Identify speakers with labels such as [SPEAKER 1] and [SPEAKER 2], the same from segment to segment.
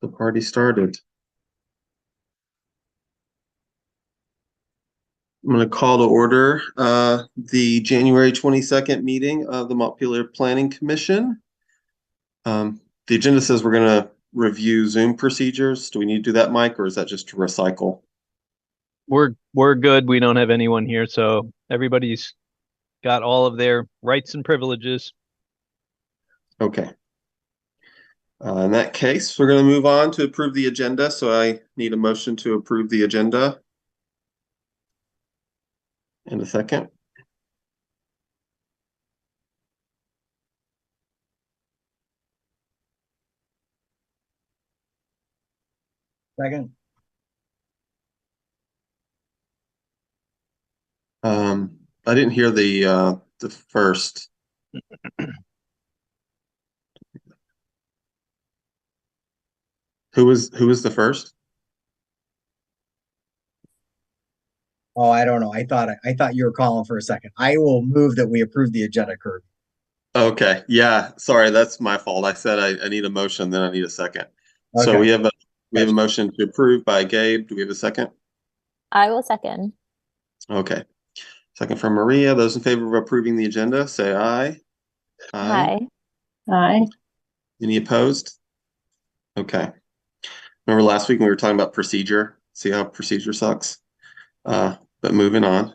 [SPEAKER 1] The party started. I'm going to call to order the January 22nd meeting of the Montpelier Planning Commission. The agenda says we're going to review Zoom procedures. Do we need to do that, Mike, or is that just to recycle?
[SPEAKER 2] We're good. We don't have anyone here, so everybody's got all of their rights and privileges.
[SPEAKER 1] Okay. In that case, we're going to move on to approve the agenda. So I need a motion to approve the agenda. In a second.
[SPEAKER 3] Second.
[SPEAKER 1] I didn't hear the first. Who was the first?
[SPEAKER 3] Oh, I don't know. I thought you were calling for a second. I will move that we approve the agenda, Kurt.
[SPEAKER 1] Okay. Yeah. Sorry, that's my fault. I said I need a motion, then I need a second. So
[SPEAKER 3] Okay.
[SPEAKER 1] we have a motion to approve by Gabe. Do we have a second?
[SPEAKER 4] I will second.
[SPEAKER 1] Okay. Second from Maria. Those in favor of approving the agenda, say aye.
[SPEAKER 4] Aye.
[SPEAKER 5] Aye.
[SPEAKER 1] Any opposed? Okay. Remember last week when we were talking about procedure? See how procedure sucks? But moving on.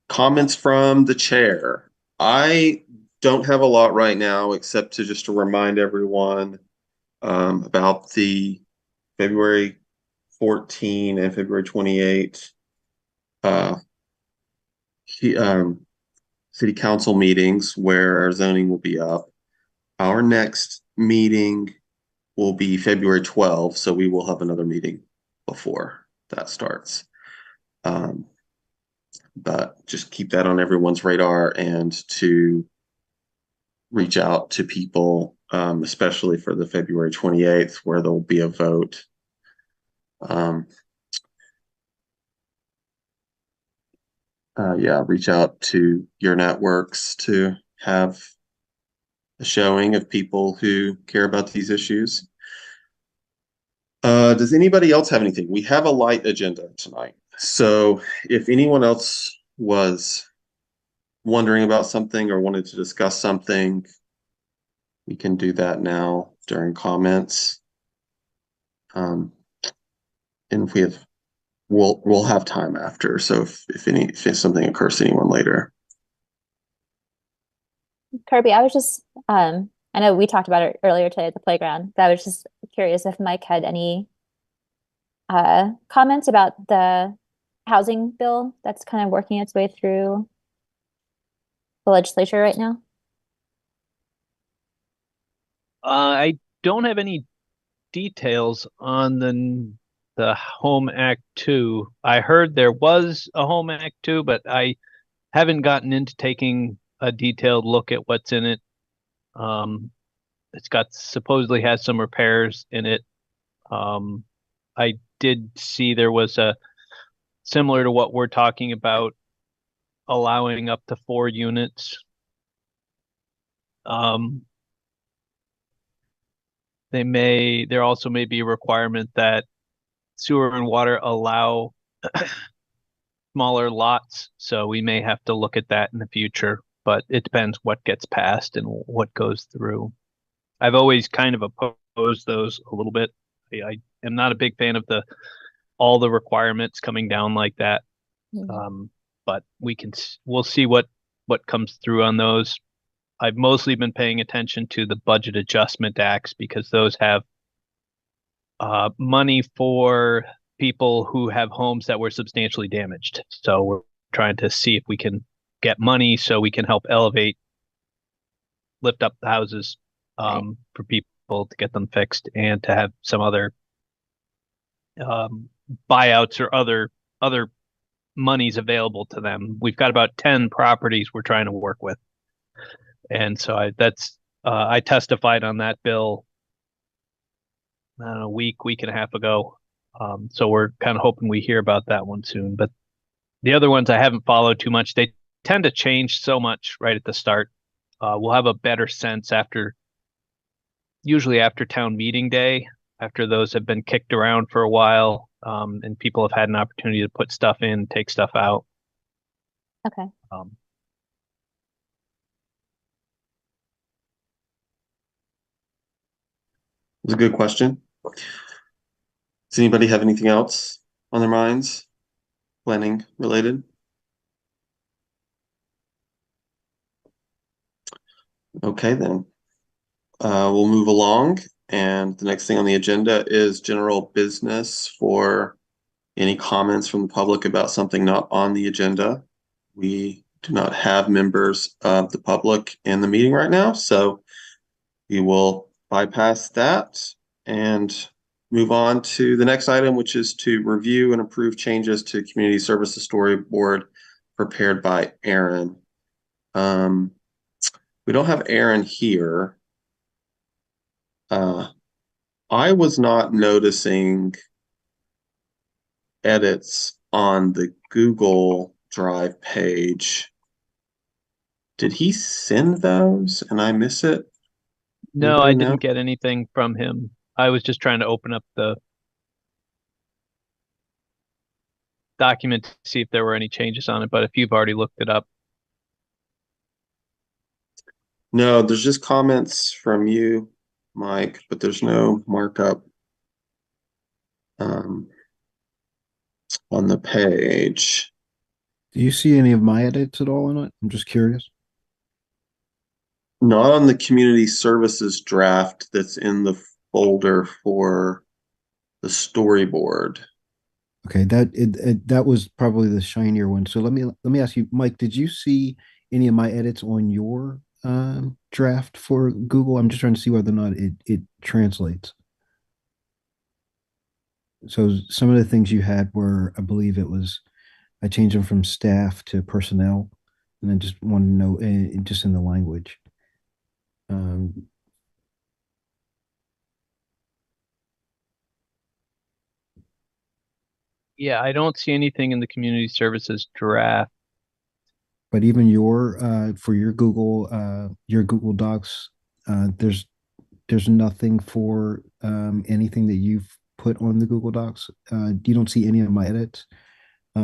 [SPEAKER 1] Comments from the chair. I don't have a lot right now except to remind everyone about the February 14 and February 28 uh, city council meetings where our zoning will be up. Our next meeting will be February 12th, so we will have another meeting before that starts. But just keep that on everyone's radar and to reach out to people, especially for the February 28th, where there'll be a vote. Yeah, reach out to your networks to have a showing of people who care about these issues. Does anybody else have anything? We have a light agenda tonight. So if anyone else was wondering about something or wanted to discuss something, we can do that now during comments. And if we have, we'll have time after. So if something occurs to anyone later.
[SPEAKER 4] Kirby, I was just I know we talked about it earlier today at the playground, but I was just curious if Mike had any comments about the housing bill that's kind of working its way through the legislature right now.
[SPEAKER 2] I don't have any details on the Home Act 2. I heard there was a Home Act 2, but I haven't gotten into taking a detailed look at what's in it. It's got supposedly has some repairs in it. I did see there was a similar to what we're talking about, allowing up to 4 units. There also may be a requirement that sewer and water allow smaller lots, so we may have to look at that in the future, but it depends what gets passed and what goes through. I've always kind of opposed those a little bit. I am not a big fan of all the requirements coming down like that. But we'll see what comes through on those. I've mostly been paying attention to the budget adjustment acts because those have money for people who have homes that were substantially damaged. So we're trying to see if we can get money so we can help lift up the houses for people to get them fixed and to have some other buyouts or other monies available to them. We've got about 10 properties we're trying to work with. And so I testified on that bill, I don't know, a week and a half ago. So we're kind of hoping we hear about that one soon. But the other ones I haven't followed too much. They tend to change so much right at the start. We'll have a better sense after usually after town meeting day, after those have been kicked around for a while, and people have had an opportunity to put stuff in, take stuff out.
[SPEAKER 4] Okay.
[SPEAKER 2] Um,
[SPEAKER 1] It's a good question. Does anybody have anything else on their minds, planning related? Okay, then. We'll move along, and the next thing on the agenda is general business for any comments from the public about something not on the agenda. We do not have members of the public in the meeting right now, so we will bypass that and move on to the next item, which is to review and approve changes to community services storyboard prepared by Aaron. We don't have Aaron here. I was not noticing edits on the Google Drive page. Did he send those and I miss it?
[SPEAKER 2] no,
[SPEAKER 1] Anybody
[SPEAKER 2] I
[SPEAKER 1] know?
[SPEAKER 2] didn't get anything from him. I was just trying to open up the document to see if there were any changes on it, but if you've already looked it up.
[SPEAKER 1] No, there's just comments from you, Mike, but there's no markup um, on the page.
[SPEAKER 5] Do you see any of my edits at all in it? I'm just curious.
[SPEAKER 1] Not on the community services draft that's in the folder for the storyboard.
[SPEAKER 5] Okay, that was probably the shinier one. So let me ask you, Mike, did you see any of my edits on your draft for Google? I'm just trying to see whether or not it translates. So some of the things you had were, I believe it was, I changed them from staff to personnel, and I just wanted to know, just in the language. Um,
[SPEAKER 2] Yeah, I don't see anything in the community services draft.
[SPEAKER 5] but even for your Google Docs, there's nothing for anything that you've put on the Google Docs. You don't see any of my edits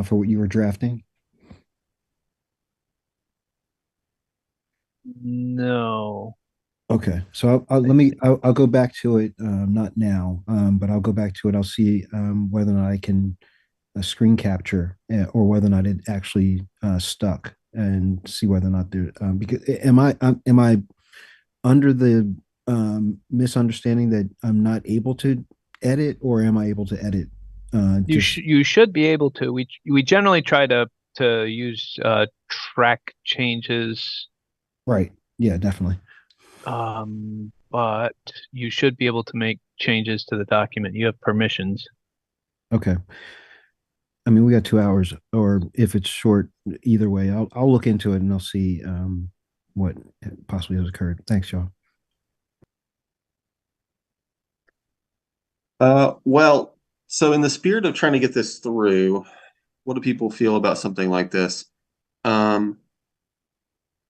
[SPEAKER 5] for what you were drafting.
[SPEAKER 2] No.
[SPEAKER 5] Okay, so I'll go back to it. Not now, but I'll go back to it. I'll see whether or not I can screen capture or whether or not it actually stuck, and see whether or not there. Because am I under the misunderstanding that I'm not able to edit, or am I able to edit? Just
[SPEAKER 2] You should be able to. We generally try to use track changes,
[SPEAKER 5] right. Yeah, definitely.
[SPEAKER 2] but you should be able to make changes to the document. You have permissions.
[SPEAKER 5] Okay. I mean, we got 2 hours, or if it's short, either way, I'll look into it and I'll see what possibly has occurred. Thanks, y'all.
[SPEAKER 1] Well, so in the spirit of trying to get this through, what do people feel about something like this? Um,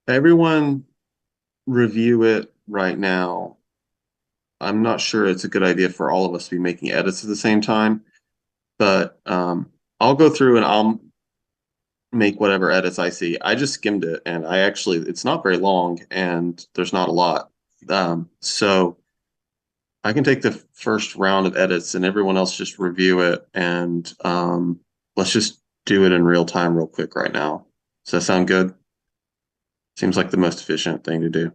[SPEAKER 1] Everyone review it right now. I'm not sure it's a good idea for all of us to be making edits at the same time, but I'll go through and I'll make whatever edits I see. I just skimmed it and it's not very long and there's not a lot. So I can take the first round of edits and everyone else just review it and let's just do it in real time real quick right now. Does that sound good? Seems like the most efficient thing to do.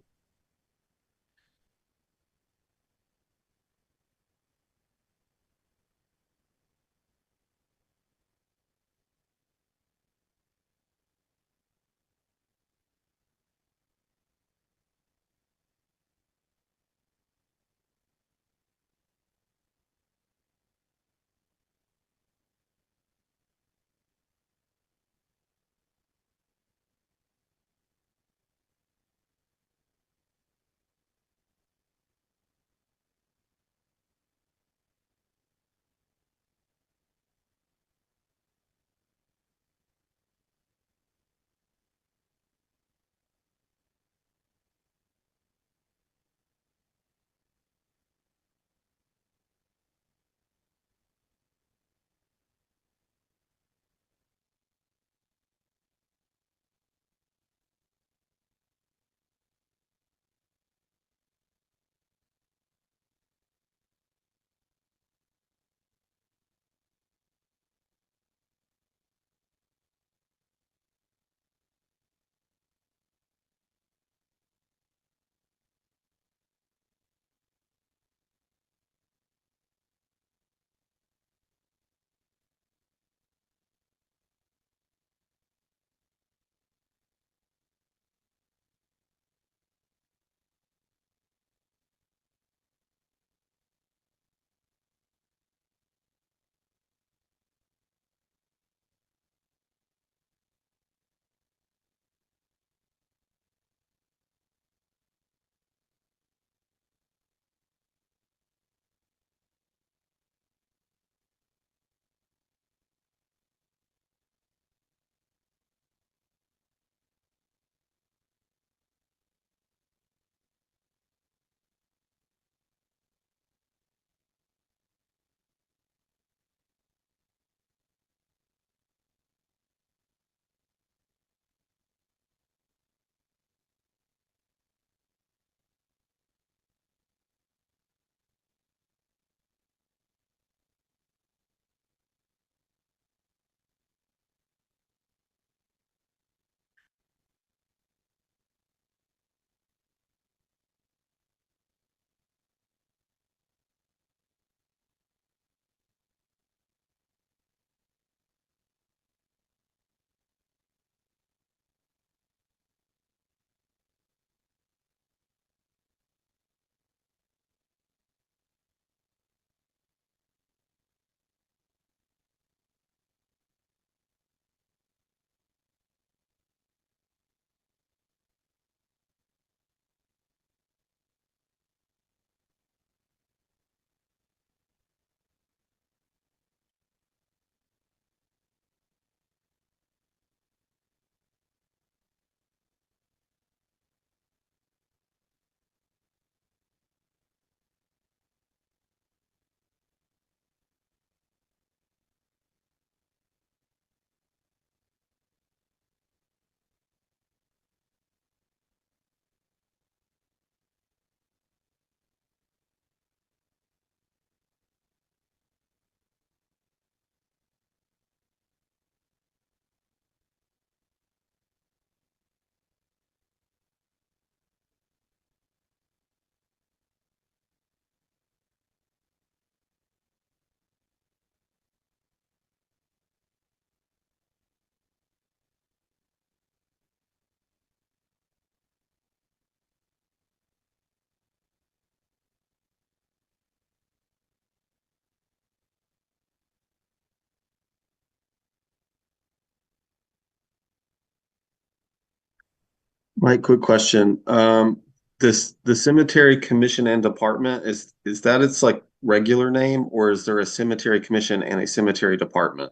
[SPEAKER 1] Mike, quick question. The cemetery commission and department is that its like regular name, or is there a cemetery commission and a cemetery department?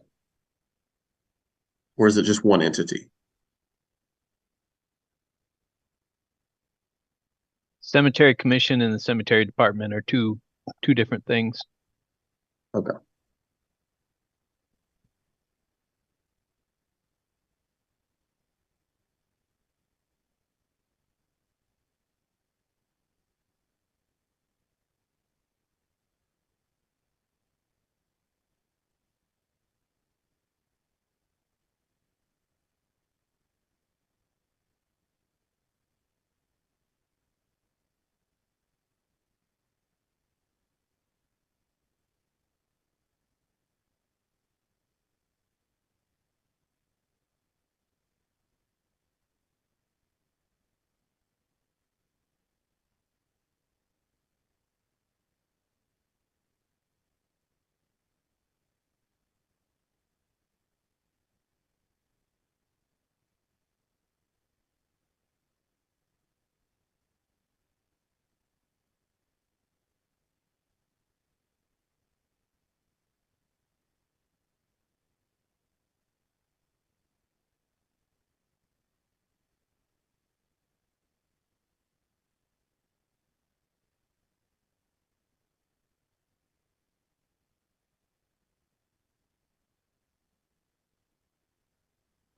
[SPEAKER 1] Or is it just one entity?
[SPEAKER 2] Cemetery commission and the cemetery department are two different things.
[SPEAKER 1] Okay.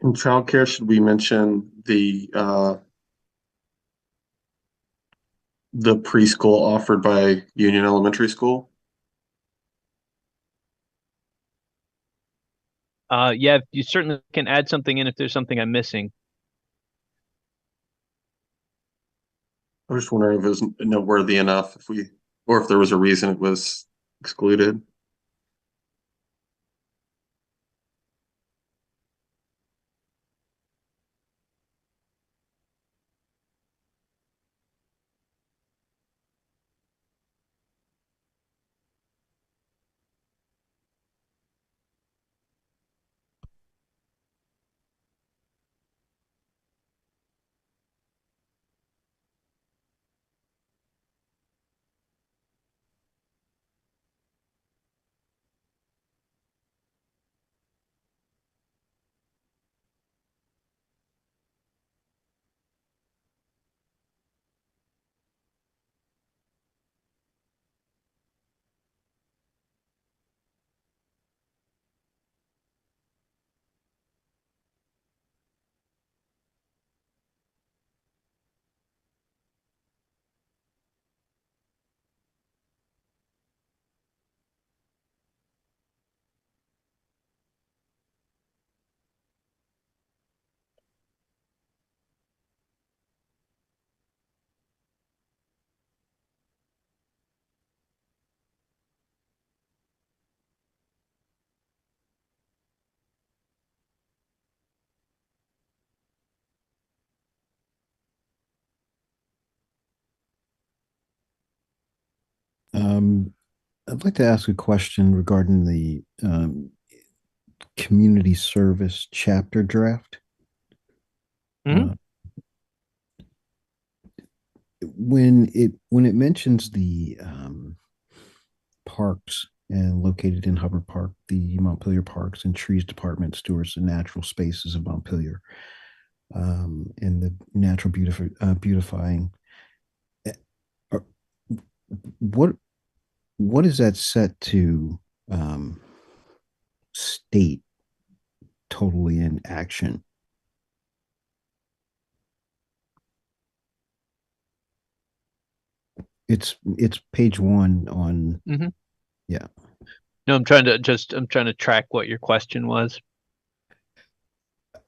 [SPEAKER 1] In childcare, should we mention the preschool offered by Union Elementary School?
[SPEAKER 2] Yeah, you certainly can add something in if there's something I'm missing.
[SPEAKER 1] I was just wondering if it was noteworthy enough or if there was a reason it was excluded.
[SPEAKER 5] Um, I'd like to ask a question regarding the community service chapter draft.
[SPEAKER 2] Mhm.
[SPEAKER 5] Uh, when it mentions the parks and located in Hubbard Park, the Montpelier Parks and Trees Department stewars the natural spaces of Montpelier, and the natural beautifying. Uh, What what is that set to um, state totally in action? It's page one on
[SPEAKER 2] Mhm.
[SPEAKER 5] yeah.
[SPEAKER 2] No, I'm trying to track what your question was.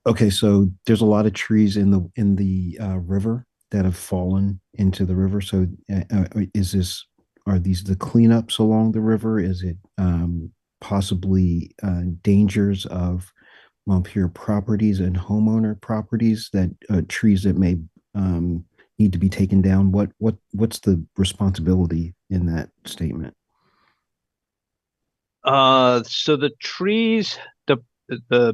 [SPEAKER 5] Okay, so there's a lot of trees in the river that have fallen into the river. So is this are these the cleanups along the river? Is it possibly dangers of Montpelier properties and homeowner properties that trees that may um, need to be taken down? What's the responsibility in that statement?
[SPEAKER 2] So the trees, the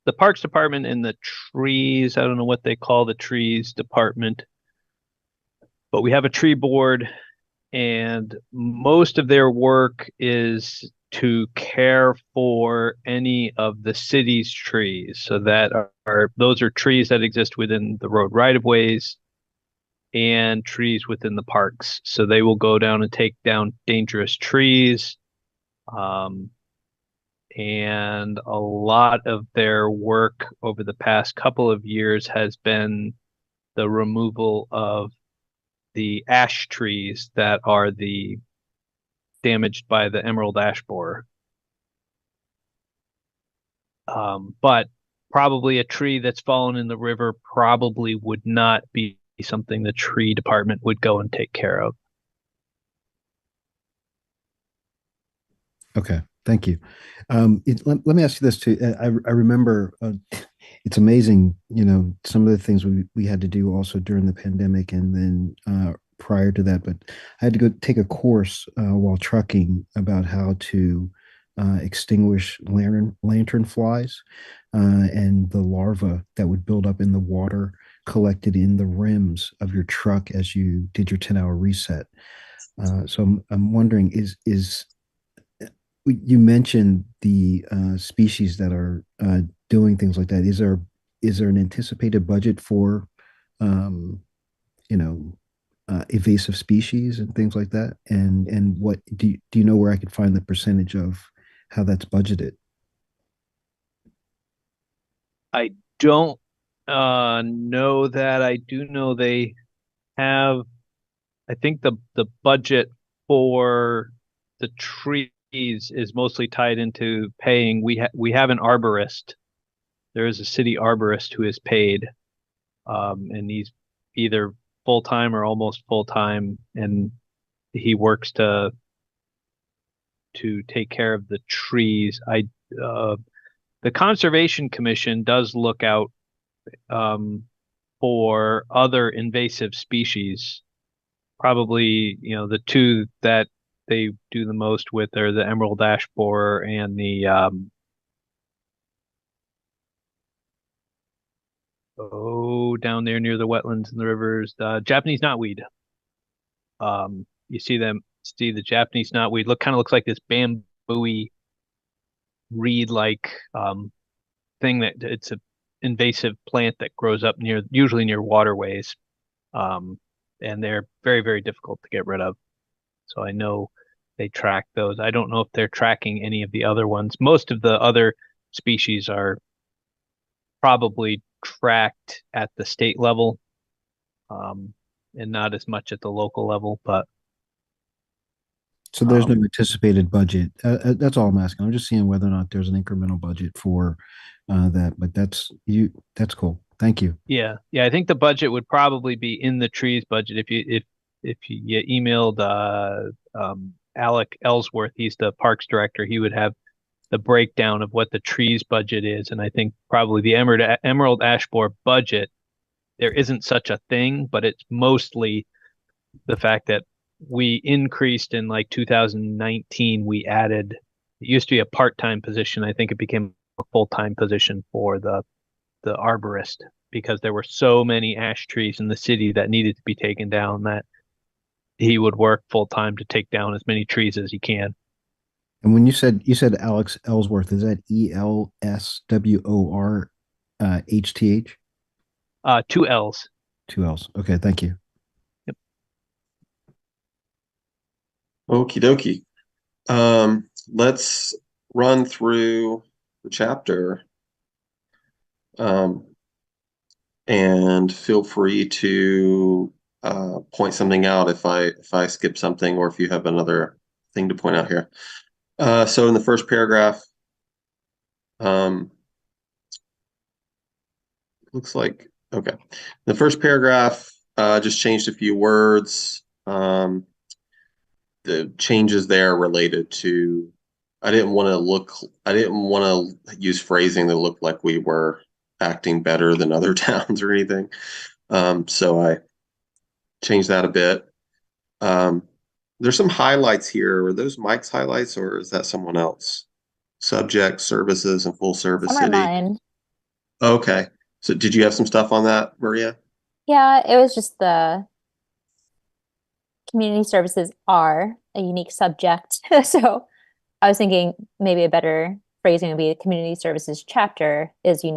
[SPEAKER 2] the Parks Department and the trees, I don't know what they call the trees department, but we have a tree board, and most of their work is to care for any of the city's trees. So that those are trees that exist within the road right of ways and trees within the parks. So they will go down and take down dangerous trees. And a lot of their work over the past couple of years has been the removal of the ash trees that are the damaged by the emerald ash borer. But probably a tree that's fallen in the river probably would not be something the tree department would go and take care of.
[SPEAKER 5] Okay, thank you. Let me ask you this too. I remember it's amazing, some of the things we had to do also during the pandemic and then prior to that. But I had to go take a course while trucking about how to extinguish lantern flies and the larvae that would build up in the water collected in the rims of your truck as you did your 10-hour reset. So I'm wondering, is you mentioned the species that are doing things like that. Is there an anticipated budget for you know evasive species and things like that? And what do you know where I could find the percentage of how that's budgeted?
[SPEAKER 2] I don't know that. I do know they have, I think the budget for the trees is mostly tied into paying. We have an arborist. There is a city arborist who is paid, and he's either full time or almost full time, and he works to take care of the trees. The Conservation Commission does look out for other invasive species. Probably, the two that they do the most with are the emerald ash borer and the down there near the wetlands and the rivers, the Japanese knotweed. You see the Japanese knotweed kind of looks like this bamboo-y reed-like thing that it's a invasive plant that grows up usually near waterways. And they're very, very difficult to get rid of. So I know they track those. I don't know if they're tracking any of the other ones. Most of the other species are probably tracked at the state level, and not as much at the local level. But
[SPEAKER 5] So there's no anticipated budget. That's all I'm asking. I'm just seeing whether or not there's an incremental budget for that. But that's cool. Thank you.
[SPEAKER 2] yeah, I think the budget would probably be in the trees budget. If you emailed Alec Ellsworth, he's the parks director, he would have the breakdown of what the trees budget is. And I think probably the emerald ash borer budget, there isn't such a thing, but it's mostly the fact that we increased in like 2019. We added, it used to be a part-time position. I think it became a full-time position for the arborist, because there were so many ash trees in the city that needed to be taken down that he would work full time to take down as many trees as he can.
[SPEAKER 5] And when you said Alex Ellsworth, is that ELSWORHTH?
[SPEAKER 2] Two L's.
[SPEAKER 5] Two L's. Okay, thank you.
[SPEAKER 2] Yep.
[SPEAKER 1] Okie dokie. Let's run through the chapter. And feel free to point something out if I skip something, or if you have another thing to point out here. So in the first paragraph, looks like, okay. The first paragraph just changed a few words. The changes there related to, I didn't want to use phrasing that looked like we were acting better than other towns or anything. So I changed that a bit. There's some highlights here. Are those Mike's highlights, or is that someone else? Subject, services, and full service
[SPEAKER 4] Some are
[SPEAKER 1] city.
[SPEAKER 4] mine.
[SPEAKER 1] Okay. So did you have some stuff on that, Maria?
[SPEAKER 4] Yeah, it was just the community services are a unique subject. So I was thinking maybe a better phrasing would be the community services chapter is a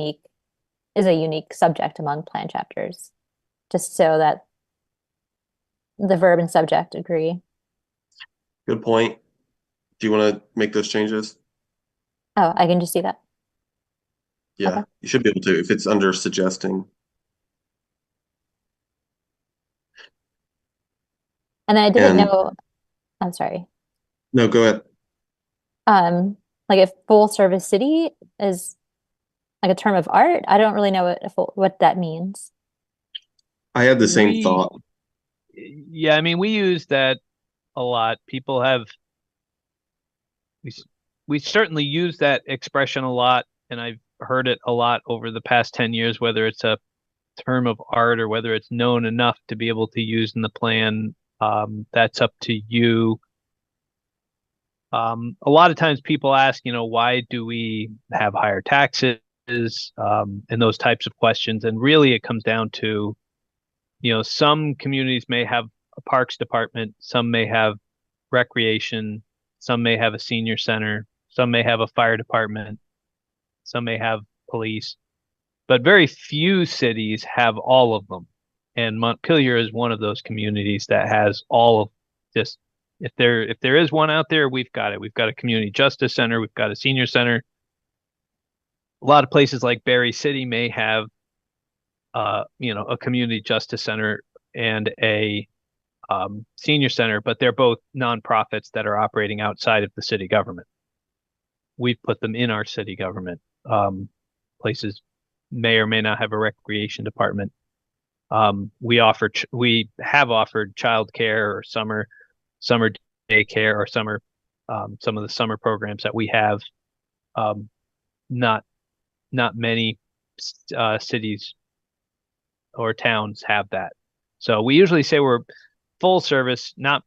[SPEAKER 4] unique subject among plan chapters, just so that the verb and subject agree.
[SPEAKER 1] Good point. Do you want to make those changes?
[SPEAKER 4] Oh, I can just do that.
[SPEAKER 1] Yeah,
[SPEAKER 4] Okay.
[SPEAKER 1] you should be able to if it's under suggesting.
[SPEAKER 4] And then I didn't
[SPEAKER 1] And
[SPEAKER 4] know, I'm sorry.
[SPEAKER 1] no, go ahead.
[SPEAKER 4] Like if full service city is like a term of art, I don't really know what that means.
[SPEAKER 1] I had the same
[SPEAKER 2] We,
[SPEAKER 1] thought.
[SPEAKER 2] yeah, I mean, we use that a lot. People have we we certainly use that expression a lot, and I've heard it a lot over the past 10 years, whether it's a term of art or whether it's known enough to be able to use in the plan. That's up to you. A lot of times people ask, why do we have higher taxes? And those types of questions. And really it comes down to, some communities may have a parks department, some may have recreation, some may have a senior center, some may have a fire department, some may have police, but very few cities have all of them. And Montpelier is one of those communities that has all of this. If there is one out there, we've got it. We've got a community justice center, we've got a senior center. A lot of places like Berry City may have a community justice center and a senior center, but they're both nonprofits that are operating outside of the city government. We've put them in our city government. Places may or may not have a recreation department. We have offered childcare or summer daycare or some of the summer programs that we have. Um, not not many cities or towns have that. So we usually say we're full service, not,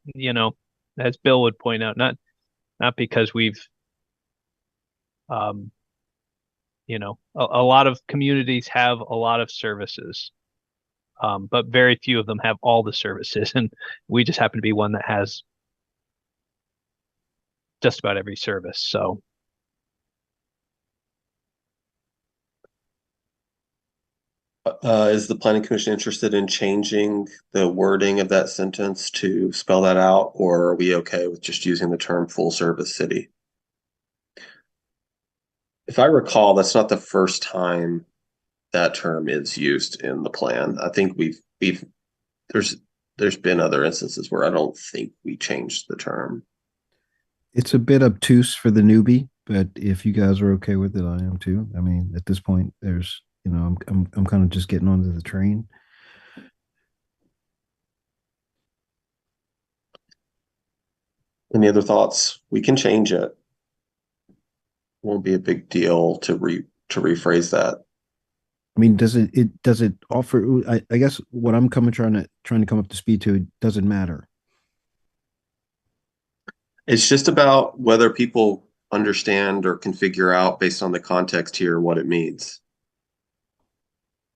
[SPEAKER 2] as Bill would point out, not because we've, um, a lot of communities have a lot of services, but very few of them have all the services, and we just happen to be one that has just about every service. So
[SPEAKER 1] Is the planning commission interested in changing the wording of that sentence to spell that out, or are we okay with just using the term full service city? If I recall, that's not the first time that term is used in the plan. I think we've there's there's been other instances where I don't think we changed the term.
[SPEAKER 5] It's a bit obtuse for the newbie, but if you guys are okay with it, I am too. I mean, at this point, I'm kind of just getting onto the train.
[SPEAKER 1] Any other thoughts? We can change it. Won't be a big deal to rephrase that.
[SPEAKER 5] I mean, does it offer? I guess what I'm trying to come up to speed to, it doesn't matter.
[SPEAKER 1] It's just about whether people understand or can figure out based on the context here what it means.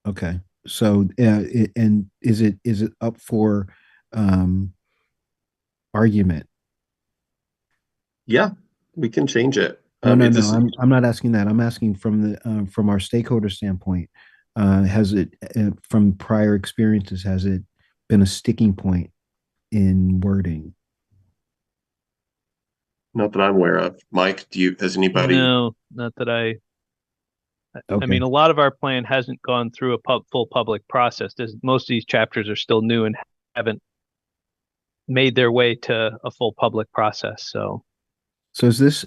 [SPEAKER 5] Okay, so and is it up for um argument?
[SPEAKER 1] Yeah, we can change it.
[SPEAKER 5] No, no, no.
[SPEAKER 1] This
[SPEAKER 5] I'm not asking that. I'm asking from our stakeholder standpoint. Has it from prior experiences? Has it been a sticking point in wording?
[SPEAKER 1] not that I'm aware of. Mike, has anybody?
[SPEAKER 2] no, not that I
[SPEAKER 5] Okay.
[SPEAKER 2] mean, a lot of our plan hasn't gone through a full public process. Most of these chapters are still new and haven't made their way to a full public process. So
[SPEAKER 5] So this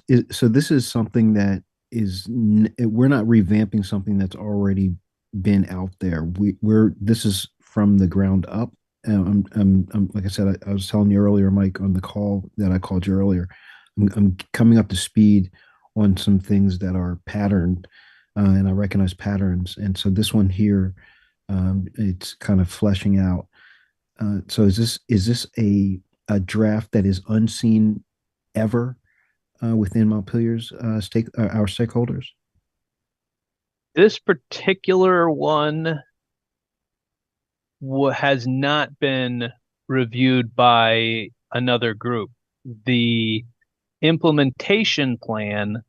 [SPEAKER 5] is something that we're not revamping something that's already been out there. We're this is from the ground up. Like I said, I was telling you earlier, Mike, on the call that I called you earlier. I'm coming up to speed on some things that are patterned, and I recognize patterns. And so this one here, it's kind of fleshing out. So is this a draft that is unseen ever within Montpelier's our stakeholders?
[SPEAKER 2] This particular one has not been reviewed by another group. The implementation plan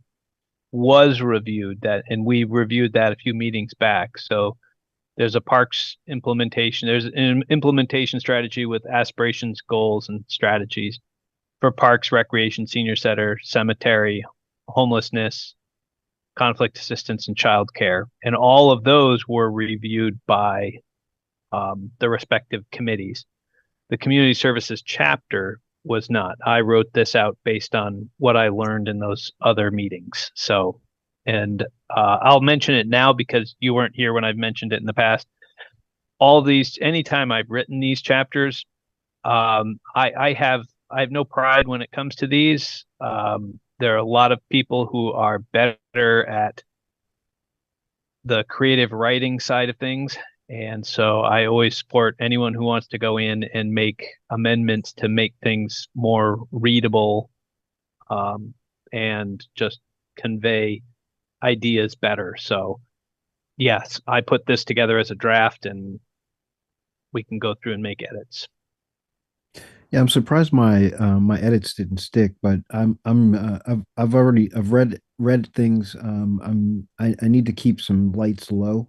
[SPEAKER 2] was reviewed and we reviewed that a few meetings back. So there's a parks implementation. There's an implementation strategy with aspirations, goals, and strategies for parks, recreation, senior center, cemetery, homelessness, conflict assistance, and childcare. And all of those were reviewed by the respective committees. The community services chapter was not. I wrote this out based on what I learned in those other meetings. So, and I'll mention it now because you weren't here when I've mentioned it in the past. All these, anytime I've written these chapters, I have no pride when it comes to these. There are a lot of people who are better at the creative writing side of things. And so I always support anyone who wants to go in and make amendments to make things more readable, and just convey ideas better. So yes, I put this together as a draft and we can go through and make edits.
[SPEAKER 5] Yeah, I'm surprised my edits didn't stick, but I've read things. I need to keep some lights low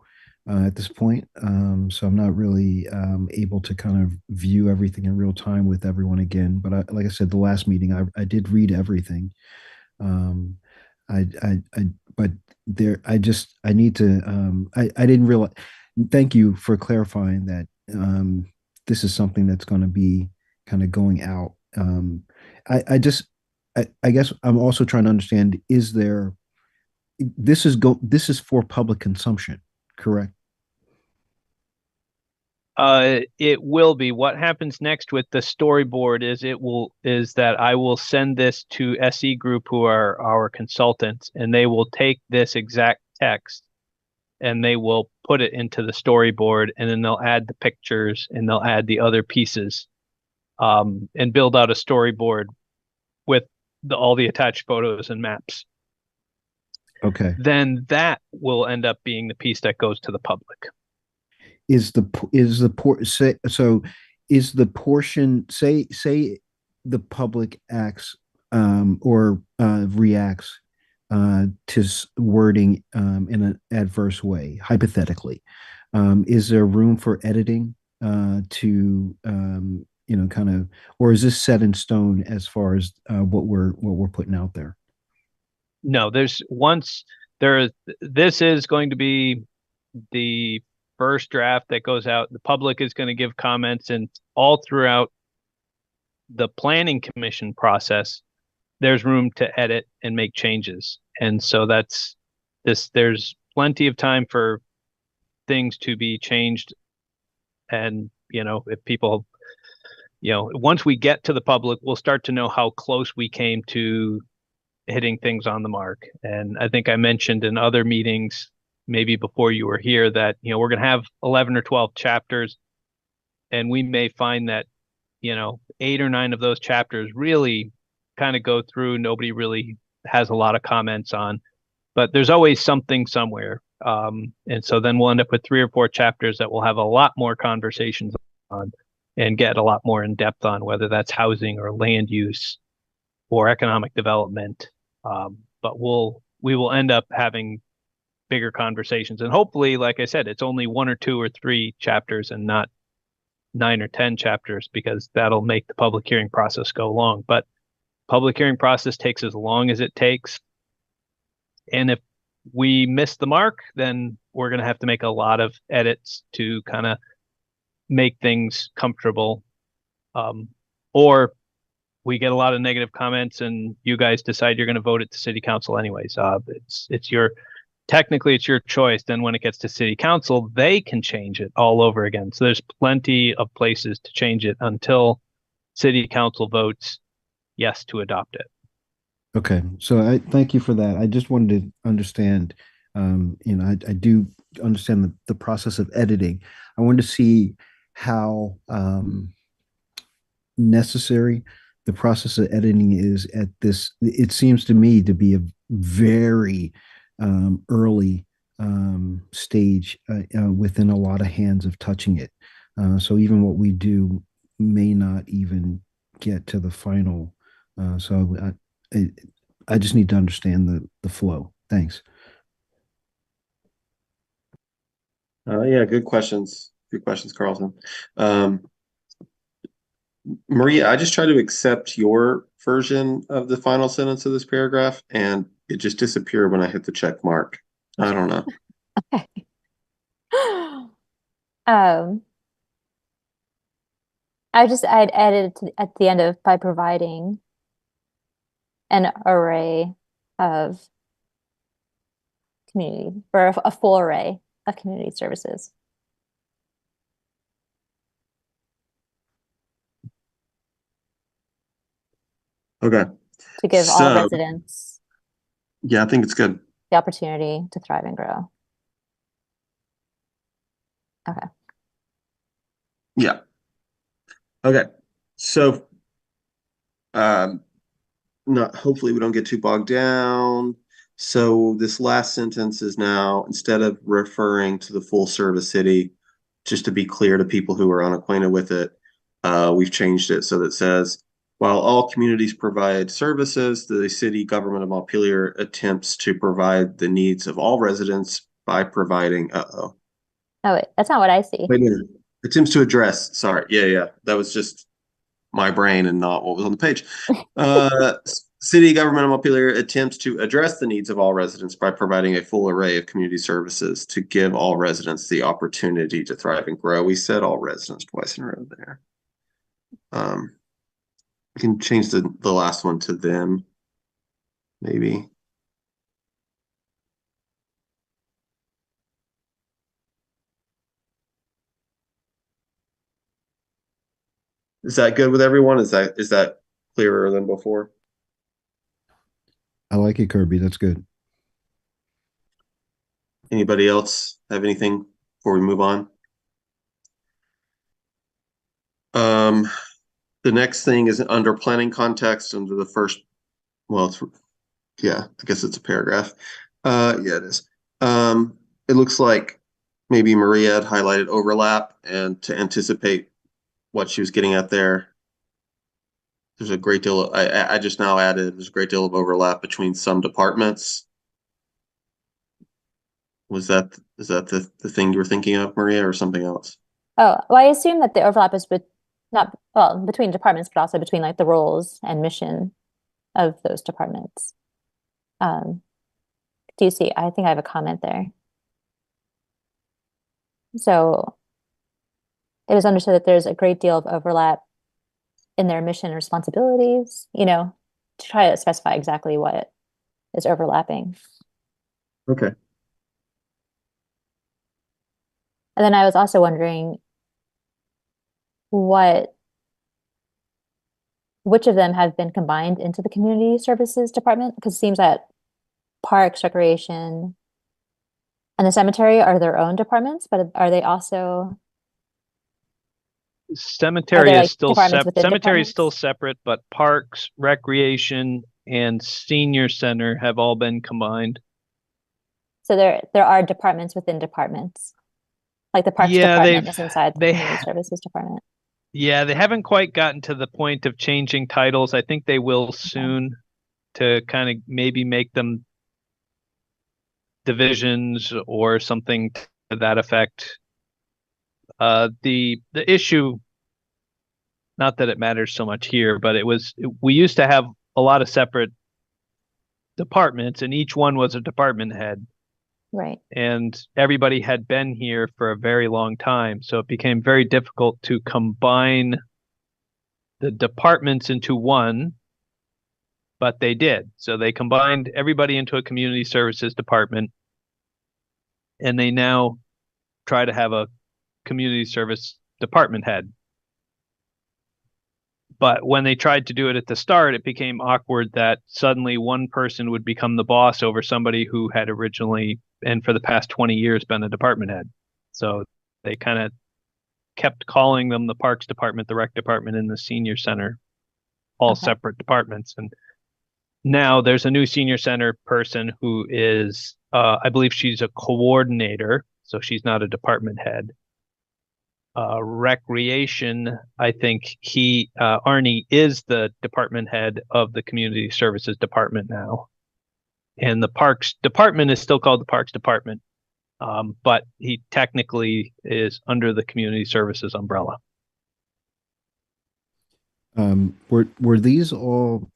[SPEAKER 5] at this point, so I'm not really able to kind of view everything in real time with everyone again. But like I said, the last meeting, I did read everything. Um, but there, I need to. I didn't realize. Thank you for clarifying that. This is something that's going to be kind of going out. I just, I guess I'm also trying to understand, is there, this is for public consumption, correct?
[SPEAKER 2] It will be. What happens next with the storyboard is that I will send this to SE Group, who are our consultants, and they will take this exact text and they will put it into the storyboard, and then they'll add the pictures and they'll add the other pieces, and build out a storyboard with all the attached photos and maps.
[SPEAKER 5] Okay.
[SPEAKER 2] Then that will end up being the piece that goes to the public.
[SPEAKER 5] Is the por say so is the portion, say the public acts or reacts to wording in an adverse way, hypothetically, is there room for editing to kind of, or is this set in stone as far as what we're putting out there?
[SPEAKER 2] No, this is going to be the first draft that goes out. The public is going to give comments, and all throughout the planning commission process, there's room to edit and make changes. And so there's plenty of time for things to be changed. And, if people, once we get to the public, we'll start to know how close we came to hitting things on the mark. And I think I mentioned in other meetings, maybe before you were here, that, we're going to have 11 or 12 chapters, and we may find that, 8 or 9 of those chapters really kind of go through. Nobody really has a lot of comments on, but there's always something somewhere. And so then we'll end up with 3 or 4 chapters that we'll have a lot more conversations on and get a lot more in depth on, whether that's housing or land use or economic development. But we will end up having bigger conversations, and hopefully, like I said, it's only 1 or 2 or 3 chapters and not 9 or 10 chapters, because that'll make the public hearing process go long. But public hearing process takes as long as it takes, and if we miss the mark, then we're going to have to make a lot of edits to kind of make things comfortable, or we get a lot of negative comments and you guys decide you're going to vote it to city council anyways. Technically it's your choice. Then when it gets to city council, they can change it all over again. So there's plenty of places to change it until city council votes yes to adopt it.
[SPEAKER 5] Okay, so I thank you for that. I just wanted to understand, I do understand the process of editing. I wanted to see how necessary the process of editing is at this. It seems to me to be a very early stage within a lot of hands of touching it. So even what we do may not even get to the final. I just need to understand the flow. Thanks.
[SPEAKER 1] Yeah, good questions. Good questions, Carlton. Maria, I just try to accept your version of the final sentence of this paragraph, and it just disappeared when I hit the check mark. I don't know.
[SPEAKER 4] Okay. Um, I'd added at the end of by providing an array of community or a full array of community services.
[SPEAKER 1] Okay.
[SPEAKER 4] To give all
[SPEAKER 1] So,
[SPEAKER 4] residents
[SPEAKER 1] yeah, I think it's good.
[SPEAKER 4] the opportunity to thrive and grow. Okay.
[SPEAKER 1] Yeah. Okay. So, um, not hopefully we don't get too bogged down. So this last sentence is now, instead of referring to the full service city, just to be clear to people who are unacquainted with it, we've changed it so that it says, while all communities provide services, the city government of Montpelier attempts to provide the needs of all residents by providing,
[SPEAKER 4] Oh, wait, that's not what I see.
[SPEAKER 1] wait a minute. Attempts to address, sorry. Yeah. That was just my brain and not what was on the page. City government of Montpelier attempts to address the needs of all residents by providing a full array of community services to give all residents the opportunity to thrive and grow. We said all residents twice in a row there. We can change the last one to them, maybe. Is that good with everyone? Is that clearer than before?
[SPEAKER 5] I like it, Kirby. That's good.
[SPEAKER 1] Anybody else have anything before we move on? The next thing is under planning context under the first, well, yeah, I guess it's a paragraph. Yeah, it is. It looks like maybe Maria had highlighted overlap, and to anticipate what she was getting at there, there's a great deal of, I just now added, there's a great deal of overlap between some departments. Is that the thing you were thinking of, Maria, or something else?
[SPEAKER 4] Oh, well, I assume that the overlap is with not, well, between departments, but also between like the roles and mission of those departments. Do you see? I think I have a comment there. So it is understood that there's a great deal of overlap in their mission and responsibilities, to try to specify exactly what is overlapping.
[SPEAKER 1] Okay.
[SPEAKER 4] And then I was also wondering which of them have been combined into the community services department? Because it seems that parks, recreation, and the cemetery are their own departments, but are they also
[SPEAKER 2] Cemetery is still
[SPEAKER 4] departments within
[SPEAKER 2] cemetery is still
[SPEAKER 4] departments?
[SPEAKER 2] separate, but parks, recreation, and senior center have all been combined.
[SPEAKER 4] So there are departments within departments. Like the parks
[SPEAKER 2] Yeah,
[SPEAKER 4] department is inside the
[SPEAKER 2] they
[SPEAKER 4] community services department.
[SPEAKER 2] yeah, they haven't quite gotten to the point of changing titles. I think they will soon to kind of maybe make them divisions or something to that effect. The issue, not that it matters so much here, but we used to have a lot of separate departments, and each one was a department head.
[SPEAKER 4] Right.
[SPEAKER 2] And everybody had been here for a very long time, so it became very difficult to combine the departments into one, but they did. So they combined everybody into a community services department, and they now try to have a community service department head. But when they tried to do it at the start, it became awkward that suddenly one person would become the boss over somebody who had originally and for the past 20 years been a department head. So they kind of kept calling them the parks department, the rec department, and the senior center, all
[SPEAKER 4] Okay.
[SPEAKER 2] separate departments. And now there's a new senior center person who is, I believe she's a coordinator, so she's not a department head. Recreation, I think Arnie is the department head of the community services department now. And the parks department is still called the parks department. But he technically is under the community services umbrella.
[SPEAKER 5] Were these all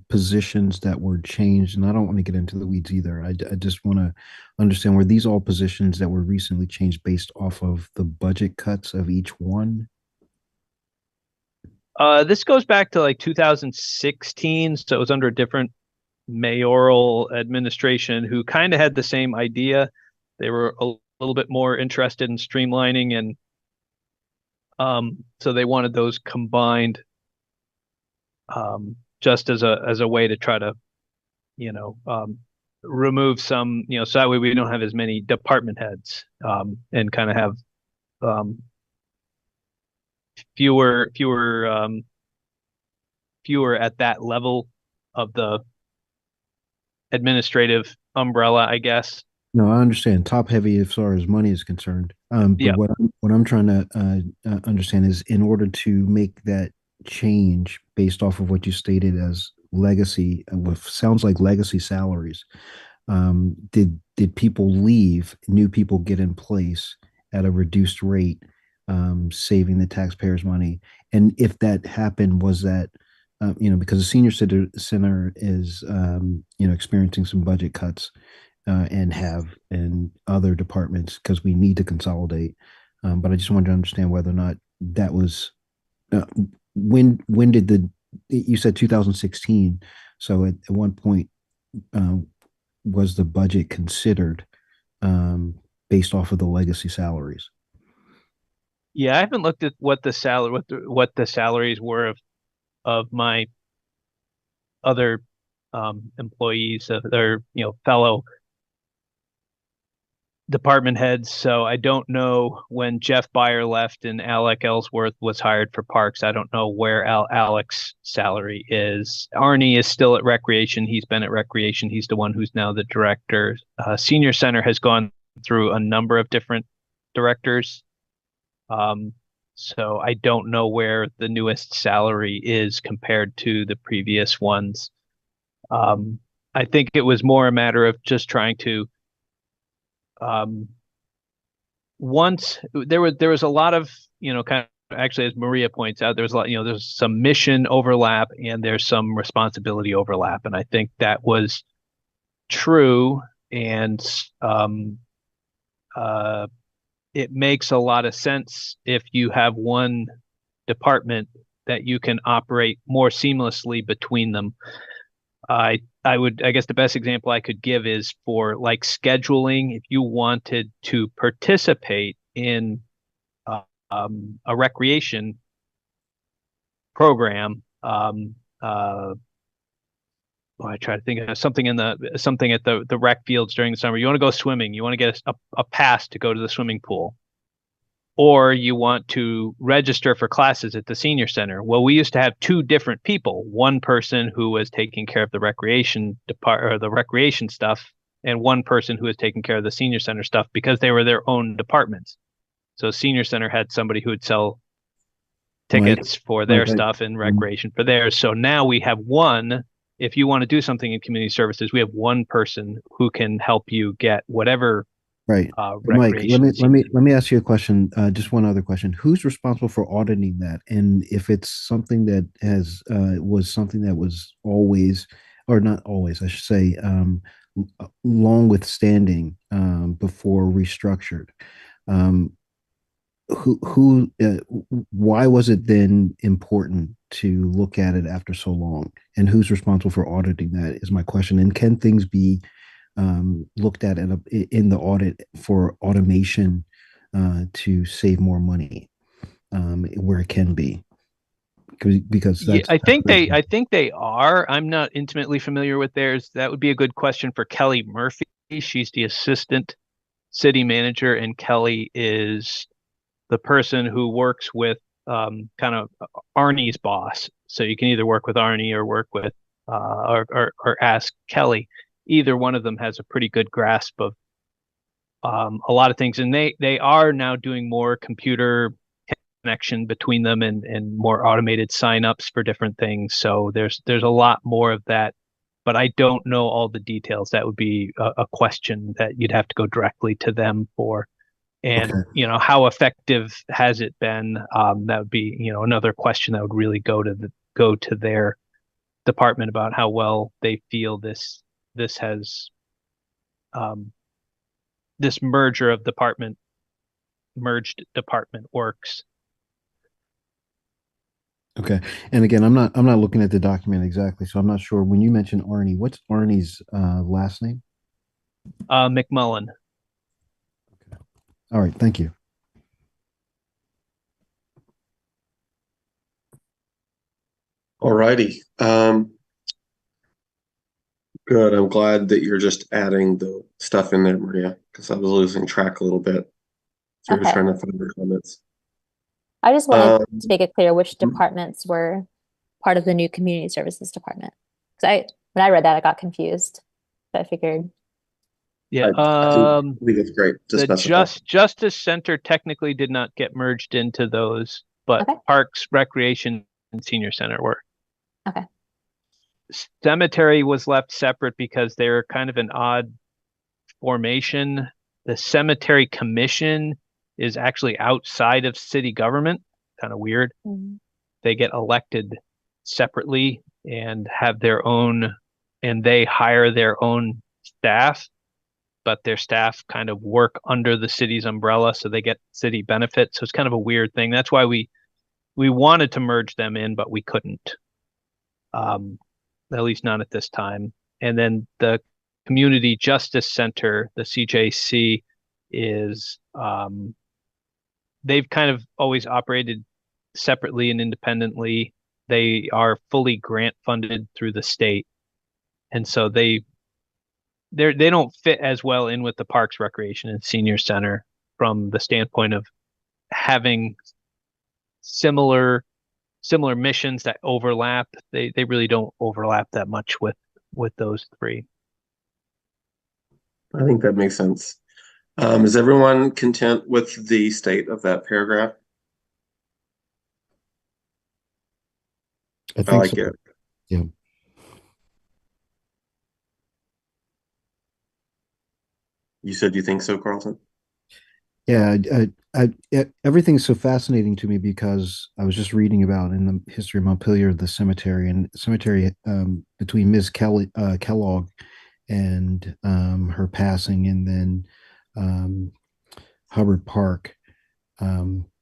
[SPEAKER 5] positions that were changed? And I don't want to get into the weeds either. I just want to understand, were these all positions that were recently changed based off of the budget cuts of each one?
[SPEAKER 2] This goes back to like 2016, so it was under a different mayoral administration who kind of had the same idea. They were a little bit more interested in streamlining, and so they wanted those combined, just as a way to try to, remove some, so that way we don't have as many department heads, and kind of have fewer at that level of the administrative umbrella, I guess.
[SPEAKER 5] No, I understand top heavy as far as money is concerned. But
[SPEAKER 2] Yeah.
[SPEAKER 5] what I'm trying to understand is, in order to make that change based off of what you stated as legacy, what sounds like legacy salaries, did people leave, new people get in place at a reduced rate, saving the taxpayers money? And if that happened, was that because the senior center is experiencing some budget cuts, and have in other departments because we need to consolidate. But I just wanted to understand whether or not that was when did you said 2016? So at one point, was the budget considered based off of the legacy salaries?
[SPEAKER 2] Yeah, I haven't looked at what the salaries were of my other employees, of their fellow department heads. So I don't know when Jeff Beyer left and Alec Ellsworth was hired for parks. I don't know where Alec's salary is. Arnie is still at recreation. He's been at recreation. He's the one who's now the director. Senior center has gone through a number of different directors. So I don't know where the newest salary is compared to the previous ones. I think it was more a matter of just trying to, once there was a lot of, kind of, actually, as Maria points out, there's a lot, there's some mission overlap and there's some responsibility overlap. And I think that was true. And it makes a lot of sense if you have one department that you can operate more seamlessly between them. I guess the best example I could give is for like scheduling. If you wanted to participate in a recreation program, I try to think of something at the rec fields during the summer. You want to go swimming. You want to get a pass to go to the swimming pool, or you want to register for classes at the senior center. Well, we used to have two different people, one person who was taking care of the recreation or the recreation stuff, and one person who was taking care of the senior center stuff, because they were their own departments. So senior center had somebody who would sell tickets for their stuff and recreation for theirs. So now we have one. If you want to do something in community services, we have one person who can help you get whatever.
[SPEAKER 5] Right. Mike, let me ask you a question. Just one other question. Who's responsible for auditing that? And if it's something that was always, or not always, I should say, long withstanding, before restructured, why was it then important to look at it after so long? And who's responsible for auditing that is my question. And can things be looked at in the audit for automation to save more money, where it can be? Because that's,
[SPEAKER 2] I think they are. I'm not intimately familiar with theirs. That would be a good question for Kelly Murphy. She's the assistant city manager, and Kelly is the person who works with kind of Arnie's boss. So you can either work with Arnie or work with or ask Kelly. Either one of them has a pretty good grasp of a lot of things, and they are now doing more computer connection between them and more automated signups for different things. So there's a lot more of that, but I don't know all the details. That would be a question that you'd have to go directly to them for. And
[SPEAKER 5] Okay.
[SPEAKER 2] how effective has it been? That would be another question that would really go to their department about how well they feel this has this merged department works.
[SPEAKER 5] Okay. And again, I'm not looking at the document exactly, so I'm not sure. When you mentioned Arnie, what's Arnie's last name?
[SPEAKER 2] McMullen.
[SPEAKER 5] All right, thank you.
[SPEAKER 1] All righty. Good. I'm glad that you're just adding the stuff in there, Maria, because I was losing track a little bit. So we're
[SPEAKER 4] Okay.
[SPEAKER 1] trying to find your comments.
[SPEAKER 4] I just wanted
[SPEAKER 1] Um,
[SPEAKER 4] to make it clear which departments were part of the new community services department. Because when I read that, I got confused. So I figured,
[SPEAKER 2] Yeah.
[SPEAKER 1] I think it's great to
[SPEAKER 2] The
[SPEAKER 1] specify.
[SPEAKER 2] Justice Center technically did not get merged into those, but
[SPEAKER 4] Okay.
[SPEAKER 2] Parks, Recreation, and Senior Center were.
[SPEAKER 4] okay.
[SPEAKER 2] Cemetery was left separate because they're kind of an odd formation. The Cemetery Commission is actually outside of city government. Kind of weird.
[SPEAKER 4] Mhm.
[SPEAKER 2] They get elected separately and have their own, and they hire their own staff, but their staff kind of work under the city's umbrella, so they get city benefits. So it's kind of a weird thing. That's why we wanted to merge them in, but we couldn't. At least not at this time. And then the Community Justice Center, the CJC, is they've kind of always operated separately and independently. They are fully grant funded through the state, and so they don't fit as well in with the Parks, Recreation, and Senior Center from the standpoint of having similar missions that overlap. They really don't overlap that much with those three.
[SPEAKER 1] I think that makes sense. Is everyone content with the state of that paragraph?
[SPEAKER 5] I
[SPEAKER 1] I
[SPEAKER 5] think
[SPEAKER 1] like
[SPEAKER 5] so.
[SPEAKER 1] it.
[SPEAKER 5] Yeah.
[SPEAKER 1] You said you think so, Carlton?
[SPEAKER 5] Yeah, everything's so fascinating to me because I was just reading about in the history of Montpelier, the cemetery and cemetery between Ms. Kellogg and her passing, and then Hubbard Park.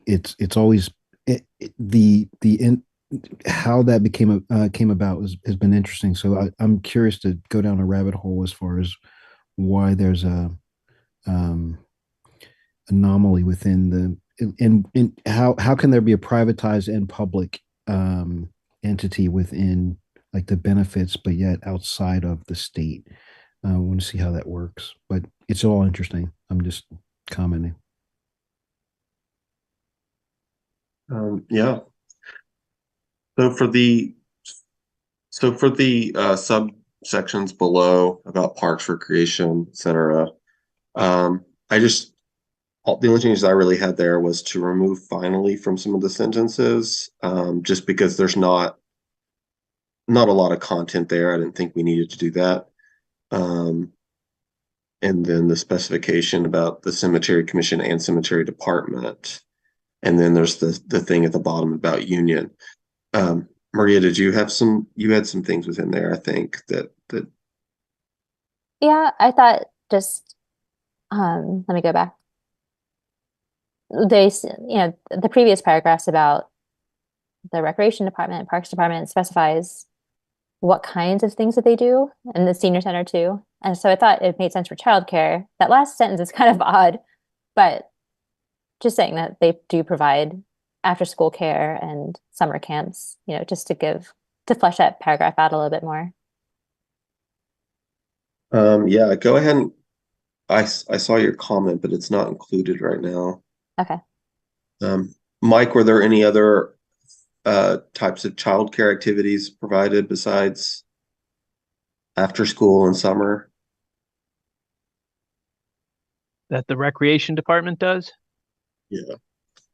[SPEAKER 5] It's always the in, how that came about has been interesting. So I'm curious to go down a rabbit hole as far as why there's a um, anomaly within and how can there be a privatized and public entity within like the benefits, but yet outside of the state. I want to see how that works, but it's all interesting. I'm just commenting.
[SPEAKER 1] Yeah. So for the subsections below about parks, recreation, etc. I just the only changes I really had there was to remove finally from some of the sentences, just because there's not a lot of content there. I didn't think we needed to do that. And then the specification about the cemetery commission and cemetery department. And then there's the thing at the bottom about union. Maria, you had some things within there, I think, that
[SPEAKER 4] Yeah, I thought just let me go back. The previous paragraphs about the recreation department, parks department specifies what kinds of things that they do, and the senior center too. And so I thought it made sense for childcare. That last sentence is kind of odd, but just saying that they do provide after school care and summer camps, just to flesh that paragraph out a little bit more.
[SPEAKER 1] yeah, go ahead and I saw your comment, but it's not included right now.
[SPEAKER 4] Okay.
[SPEAKER 1] Mike, were there any other types of childcare activities provided besides after school and summer.
[SPEAKER 2] That the recreation department does?
[SPEAKER 1] Yeah.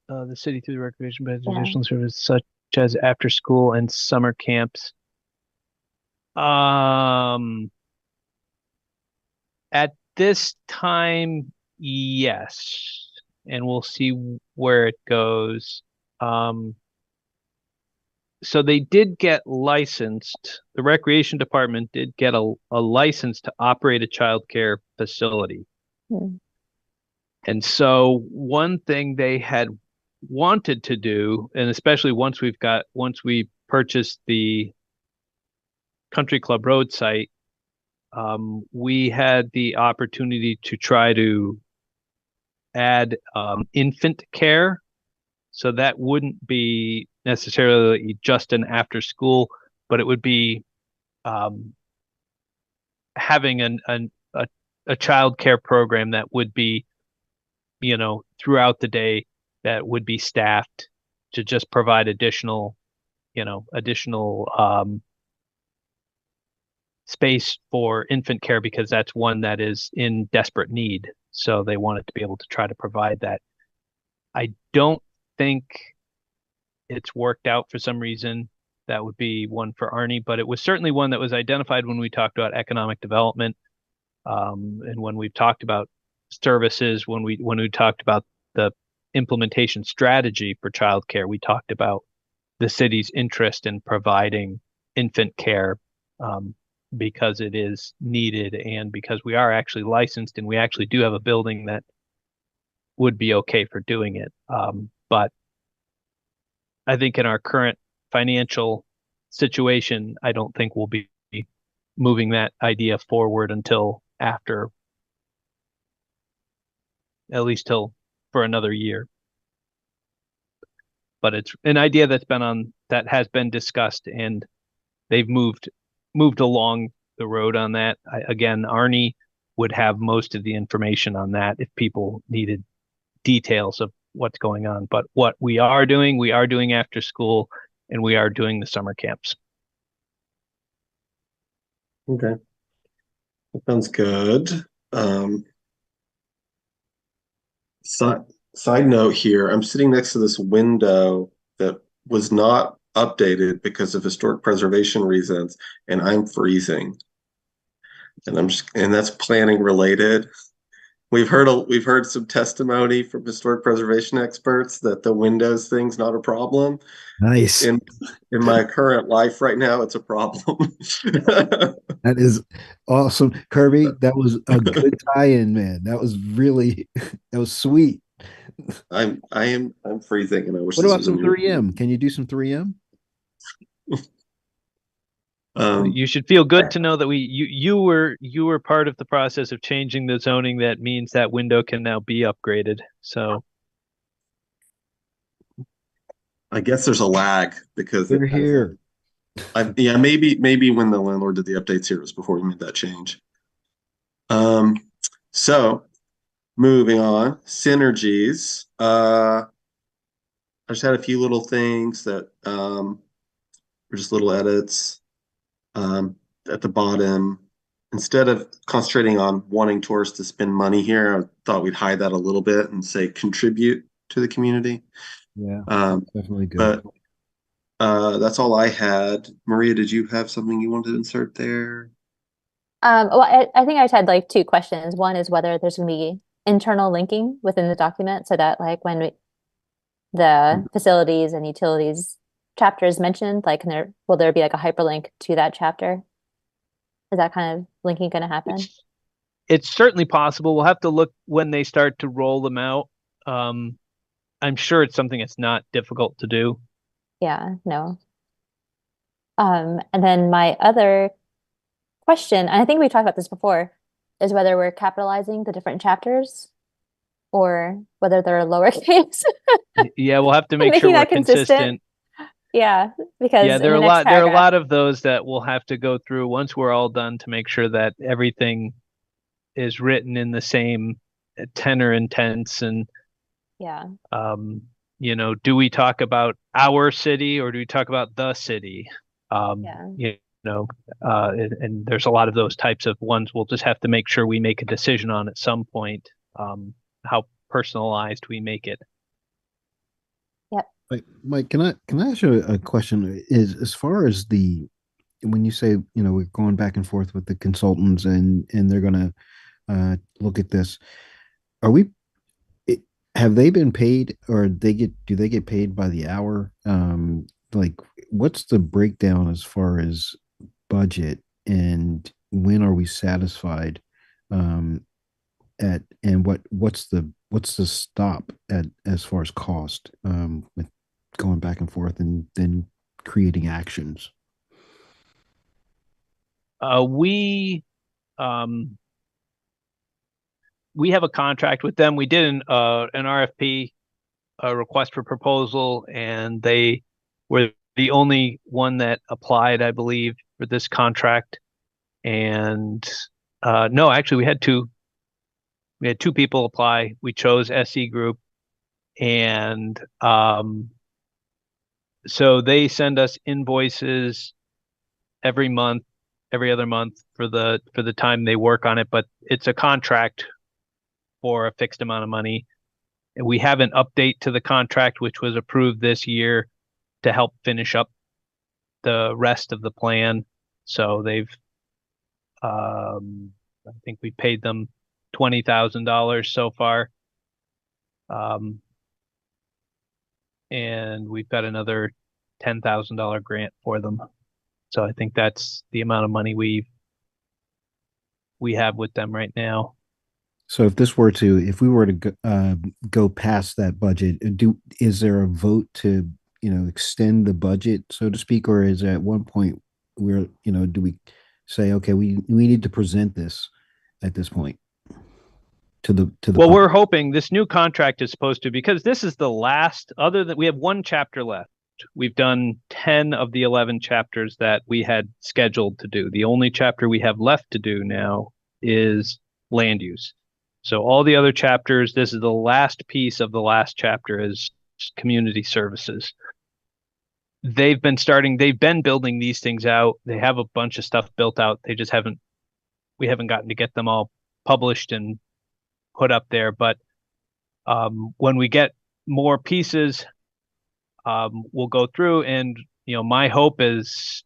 [SPEAKER 2] The city through the recreation provides
[SPEAKER 4] Yeah.
[SPEAKER 2] additional services such as after school and summer camps. At this time, yes, and we'll see where it goes. So they did get licensed. The recreation department did get a license to operate a child care facility.
[SPEAKER 4] Hmm.
[SPEAKER 2] And so one thing they had wanted to do, and especially once we purchased the Country Club Road site, we had the opportunity to try to add infant care. So that wouldn't be necessarily just an after school, but it would be um, having a child care program that would be, throughout the day, that would be staffed to just provide additional space for infant care, because that's one that is in desperate need. So they wanted to be able to try to provide that. I don't think it's worked out for some reason. That would be one for Arnie, but it was certainly one that was identified when we talked about economic development, and when we've talked about services, when we talked about the implementation strategy for childcare, we talked about the city's interest in providing infant care, because it is needed and because we are actually licensed and we actually do have a building that would be okay for doing it. But I think in our current financial situation, I don't think we'll be moving that idea forward until after, at least till for another year. But it's an idea that has been discussed, and they've moved along the road on that. Again, Arnie would have most of the information on that if people needed details of what's going on. But what we are doing after school, and we are doing the summer camps.
[SPEAKER 1] Okay. That sounds good. Side note here, I'm sitting next to this window that was not updated because of historic preservation reasons, and I'm freezing. And that's planning related. We've heard some testimony from historic preservation experts that the windows thing's not a problem.
[SPEAKER 5] Nice.
[SPEAKER 1] In my current life right now, it's a problem.
[SPEAKER 5] That is awesome. Kirby, that was a good tie-in, man. That was really that was sweet.
[SPEAKER 1] I'm freezing, and I wish
[SPEAKER 5] What
[SPEAKER 1] this
[SPEAKER 5] about
[SPEAKER 1] was
[SPEAKER 5] some
[SPEAKER 1] in your.
[SPEAKER 5] 3M? Can you do some 3M?
[SPEAKER 2] You should feel good to know that you were part of the process of changing the zoning. That means that window can now be upgraded. So
[SPEAKER 1] I guess there's a lag because it
[SPEAKER 5] We're here.
[SPEAKER 1] yeah, maybe when the landlord did the updates here, it was before we made that change. So moving on, synergies. I just had a few little things that were just little edits at the bottom. Instead of concentrating on wanting tourists to spend money here, I thought we'd hide that a little bit and say contribute to the community.
[SPEAKER 5] Yeah,
[SPEAKER 1] Um,
[SPEAKER 5] definitely good.
[SPEAKER 1] but that's all I had. Maria, did you have something you wanted to insert there?
[SPEAKER 4] Well, I think I just had like two questions. One is whether there's going to be internal linking within the document so that like when the facilities and utilities chapter is mentioned, like will there be like a hyperlink to that chapter? Is that kind of linking going to happen?
[SPEAKER 2] it's certainly possible. We'll have to look when they start to roll them out. I'm sure it's something that's not difficult to do.
[SPEAKER 4] Yeah, no. And then my other question, and I think we talked about this before, is whether we're capitalizing the different chapters or whether they're lowercase.
[SPEAKER 2] Yeah, we'll have to make sure
[SPEAKER 4] Making
[SPEAKER 2] we're
[SPEAKER 4] that consistent.
[SPEAKER 2] consistent.
[SPEAKER 4] Yeah, because
[SPEAKER 2] Yeah,
[SPEAKER 4] in the next
[SPEAKER 2] there are a
[SPEAKER 4] paragraph,
[SPEAKER 2] lot of those that we'll have to go through once we're all done to make sure that everything is written in the same tenor and tense. And
[SPEAKER 4] yeah,
[SPEAKER 2] do we talk about our city or do we talk about the city?
[SPEAKER 4] Yeah.
[SPEAKER 2] and there's a lot of those types of ones. We'll just have to make sure we make a decision on at some point, how personalized we make it.
[SPEAKER 5] Mike, can I ask you a question? Is as far as when you say, we're going back and forth with the consultants and they're gonna look at this, are we have they been paid, or do they get paid by the hour? Like, what's the breakdown as far as budget, and when are we satisfied at, and what's the stop at as far as cost, with going back and forth and then creating actions?
[SPEAKER 2] We um, we have a contract with them. We did an RFP, a request for proposal, and they were the only one that applied, I believe, for this contract. And no, actually, we had two people apply. We chose SE Group, and so they send us invoices every month, every other month for the time they work on it. But it's a contract for a fixed amount of money. And we have an update to the contract, which was approved this year to help finish up the rest of the plan. So I think we paid them $20,000 so far. And we've got another $10,000 grant for them. So I think that's the amount of money we have with them right now.
[SPEAKER 5] So if we were to go past that budget, is there a vote to, extend the budget, so to speak, or is there at one point where, do we say, okay, we need to present this at this point to the
[SPEAKER 2] Well,
[SPEAKER 5] public?
[SPEAKER 2] we're hoping this new contract is supposed to, because this is the last, other than we have one chapter left. We've done 10 of the 11 chapters that we had scheduled to do. The only chapter we have left to do now is land use. So all the other chapters, this is the last piece of the last chapter, is community services. They've been building these things out. They have a bunch of stuff built out. We haven't gotten to get them all published and put up there. But when we get more pieces, we'll go through, and my hope is,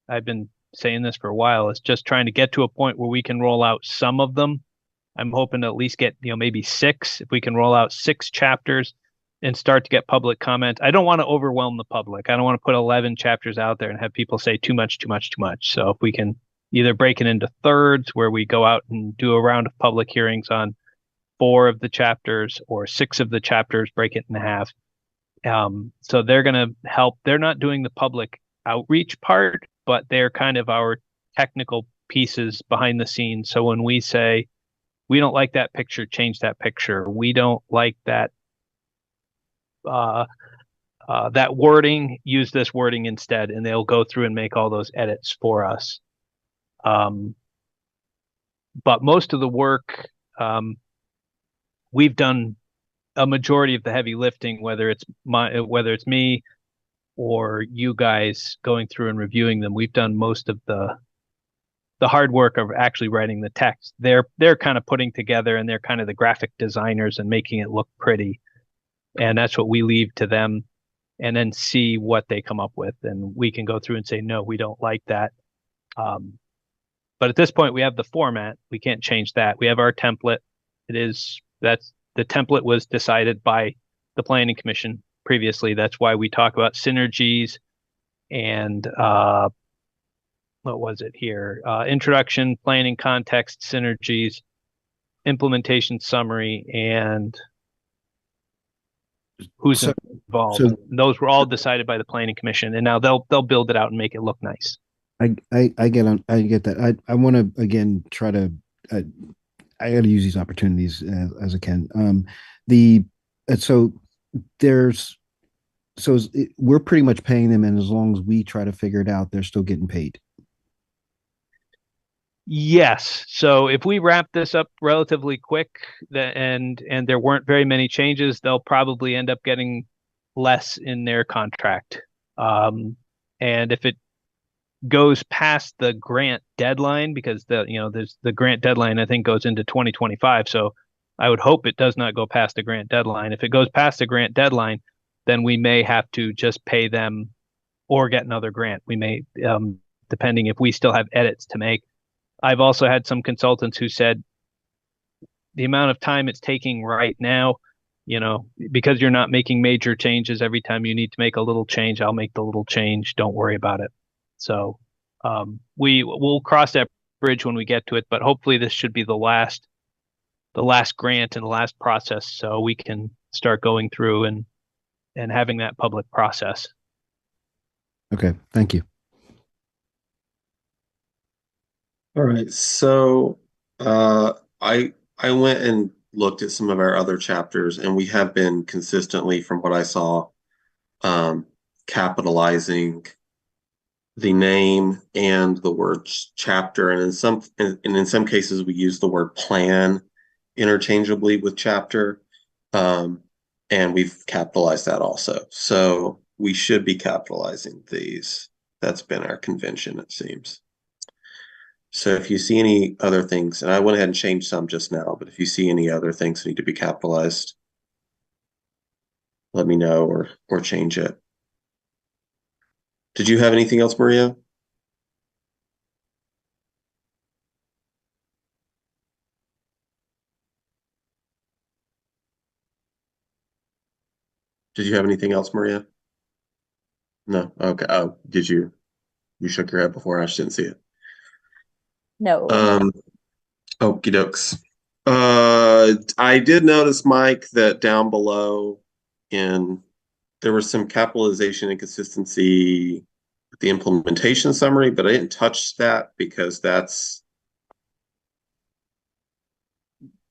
[SPEAKER 2] I've been saying this for a while, is just trying to get to a point where we can roll out some of them. I'm hoping to at least get, maybe 6, if we can roll out 6 chapters and start to get public comment. I don't want to overwhelm the public. I don't want to put 11 chapters out there and have people say too much, too much, too much. So if we can either break it into thirds, where we go out and do a round of public hearings on 4 of the chapters, or 6 of the chapters, break it in half. So they're going to help. They're not doing the public outreach part, but they're kind of our technical pieces behind the scenes. So when we say, we don't like that picture, change that picture. We don't like that that wording, use this wording instead, and they'll go through and make all those edits for us. But most of the work, we've done a majority of the heavy lifting, whether it's me or you guys going through and reviewing them. We've done most of the hard work of actually writing the text. They're kind of putting together, and they're kind of the graphic designers and making it look pretty. And that's what we leave to them, and then see what they come up with. And we can go through and say, no, we don't like that. But at this point, we have the format. We can't change that. We have our template. The template was decided by the Planning Commission previously. That's why we talk about synergies and what was it here? Introduction, planning, context, synergies, implementation summary, and who's involved.
[SPEAKER 5] So
[SPEAKER 2] those were all decided by the Planning Commission, and now they'll build it out and make it look nice.
[SPEAKER 5] I get that. I want to again try to. I got to use these opportunities as I can. We're pretty much paying them, and as long as we try to figure it out, they're still getting paid.
[SPEAKER 2] Yes. So if we wrap this up relatively quick, and there weren't very many changes, they'll probably end up getting less in their contract. And if goes past the grant deadline, because there's the grant deadline, I think, goes into 2025. So I would hope it does not go past the grant deadline. If it goes past the grant deadline, then we may have to just pay them or get another grant. We may, depending if we still have edits to make. I've also had some consultants who said the amount of time it's taking right now, because you're not making major changes every time you need to make a little change, I'll make the little change. Don't worry about it. So we'll cross that bridge when we get to it, but hopefully this should be the last grant and the last process, so we can start going through and having that public process.
[SPEAKER 5] Okay, thank you.
[SPEAKER 1] All right, so I went and looked at some of our other chapters, and we have been consistently, from what I saw, capitalizing the name and the word chapter, and in some cases we use the word plan interchangeably with chapter, and we've capitalized that also. So we should be capitalizing these. That's been our convention, it seems. So if you see any other things, and I went ahead and changed some just now, but if you see any other things that need to be capitalized, let me know or change it. Did you have anything else, Maria? Did you have anything else, Maria? No. Okay. Oh, did you? You shook your head before. I just didn't see it.
[SPEAKER 4] No.
[SPEAKER 1] Okie dokes. I did notice, Mike, that down below there was some capitalization inconsistency with the implementation summary, but I didn't touch that because that's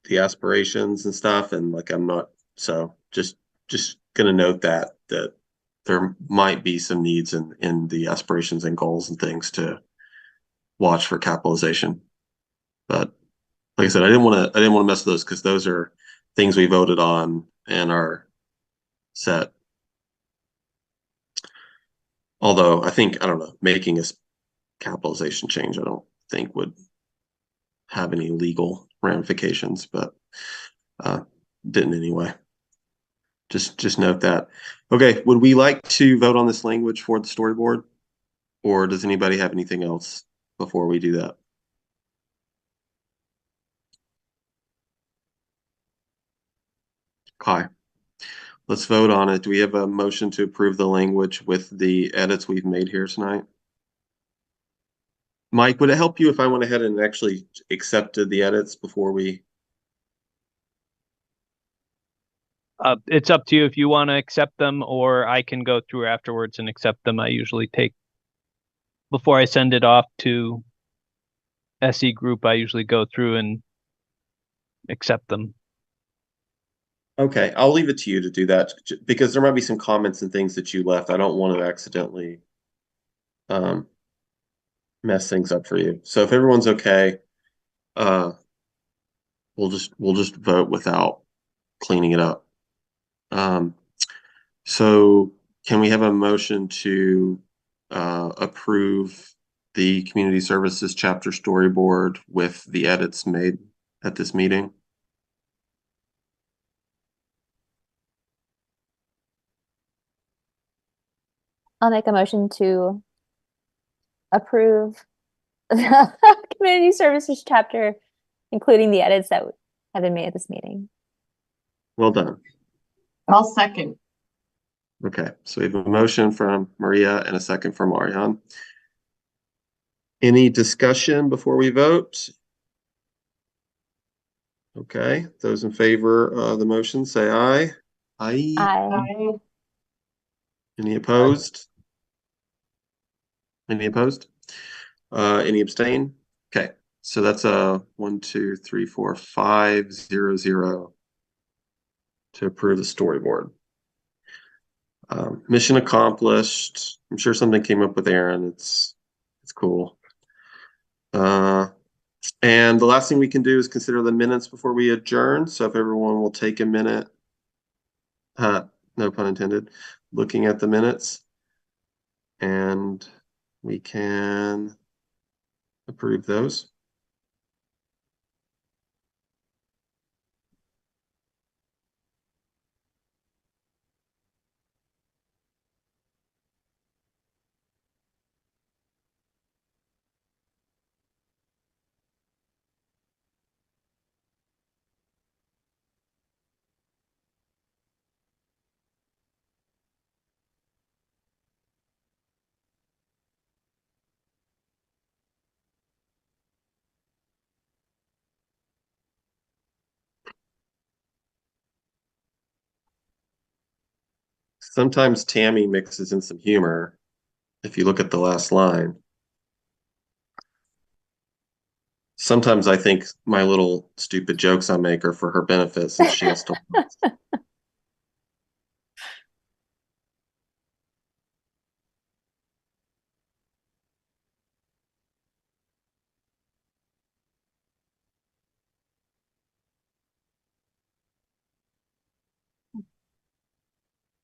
[SPEAKER 1] the aspirations and stuff, and like I'm not, so just gonna note that there might be some needs in the aspirations and goals and things to watch for capitalization. But like I said, I didn't want to mess with those because those are things we voted on and are set. Although I don't know, making a capitalization change, I don't think would have any legal ramifications, but didn't anyway. Just note that. Okay, would we like to vote on this language for the storyboard, or does anybody have anything else before we do that? Okay, let's vote on it. Do we have a motion to approve the language with the edits we've made here tonight? Mike, would it help you if I went ahead and actually accepted the edits before we?
[SPEAKER 2] It's up to you if you want to accept them, or I can go through afterwards and accept them. I usually before I send it off to SE group, I usually go through and accept them.
[SPEAKER 1] Okay, I'll leave it to you to do that because there might be some comments and things that you left. I don't want to accidentally mess things up for you. So if everyone's okay, we'll just vote without cleaning it up. So can we have a motion to approve the community services chapter storyboard with the edits made at this meeting?
[SPEAKER 4] I'll make a motion to approve the community services chapter, including the edits that have been made at this meeting.
[SPEAKER 1] Well done.
[SPEAKER 6] I'll second.
[SPEAKER 1] Okay, so we have a motion from Maria and a second from Marian. Any discussion before we vote? Okay, those in favor of the motion say aye. Aye.
[SPEAKER 4] Aye.
[SPEAKER 1] Any opposed? Any opposed? Any abstain? Okay, so that's a 1, 2, 3, 4, 5, 0, 0 to approve the storyboard. Mission accomplished. I'm sure something came up with Aaron. It's cool. And the last thing we can do is consider the minutes before we adjourn. So if everyone will take a minute, no pun intended, looking at the minutes and we can approve those. Sometimes Tammy mixes in some humor. If you look at the last line, sometimes I think my little stupid jokes I make are for her benefit since she has to.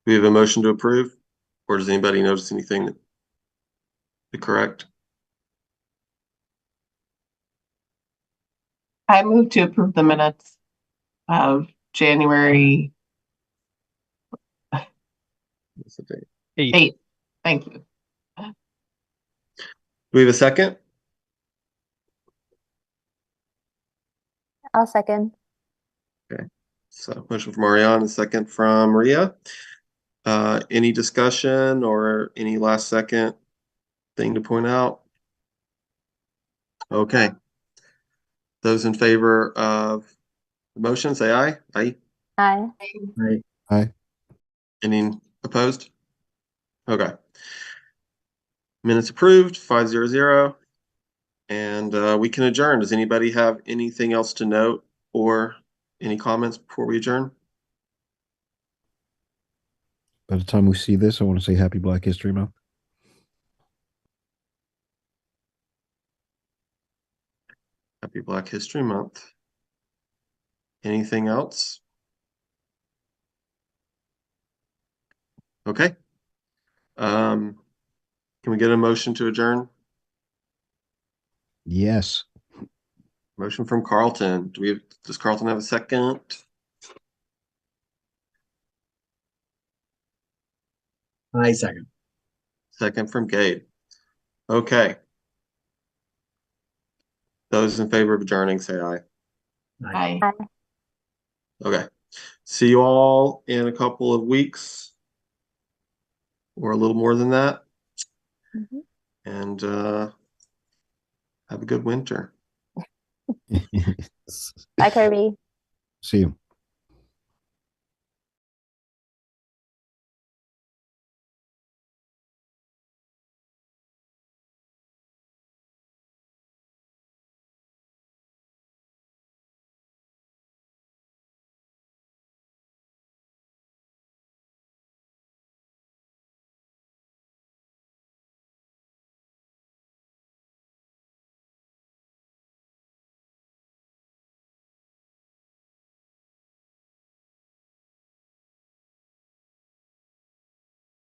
[SPEAKER 1] We have a motion to approve, or does anybody notice anything to correct?
[SPEAKER 6] I move to approve the minutes of January
[SPEAKER 1] What's the date?
[SPEAKER 6] 8th. Thank you.
[SPEAKER 1] Do we have a second?
[SPEAKER 4] I'll second.
[SPEAKER 1] So motion from Ariane, a second from Maria. Any discussion or any last second thing to point out? Okay. Those in favor of the motion, say aye. Aye.
[SPEAKER 4] Aye.
[SPEAKER 3] Right.
[SPEAKER 5] Aye.
[SPEAKER 1] Any opposed? Okay. Minutes approved, 500. And we can adjourn. Does anybody have anything else to note or any comments before we adjourn?
[SPEAKER 5] By the time we see this, I want to say Happy Black History Month.
[SPEAKER 1] Happy Black History Month. Anything else? Okay. Can we get a motion to adjourn?
[SPEAKER 5] Yes.
[SPEAKER 1] Motion from Carlton. Does Carlton have a second?
[SPEAKER 3] I second.
[SPEAKER 1] Second from Gabe. Okay. Those in favor of adjourning, say aye.
[SPEAKER 6] Aye.
[SPEAKER 4] Aye.
[SPEAKER 1] Okay. See you all in a couple of weeks or a little more than that.
[SPEAKER 4] Mhm.
[SPEAKER 1] And have a good winter.
[SPEAKER 4] Bye, Kirby.
[SPEAKER 5] See you.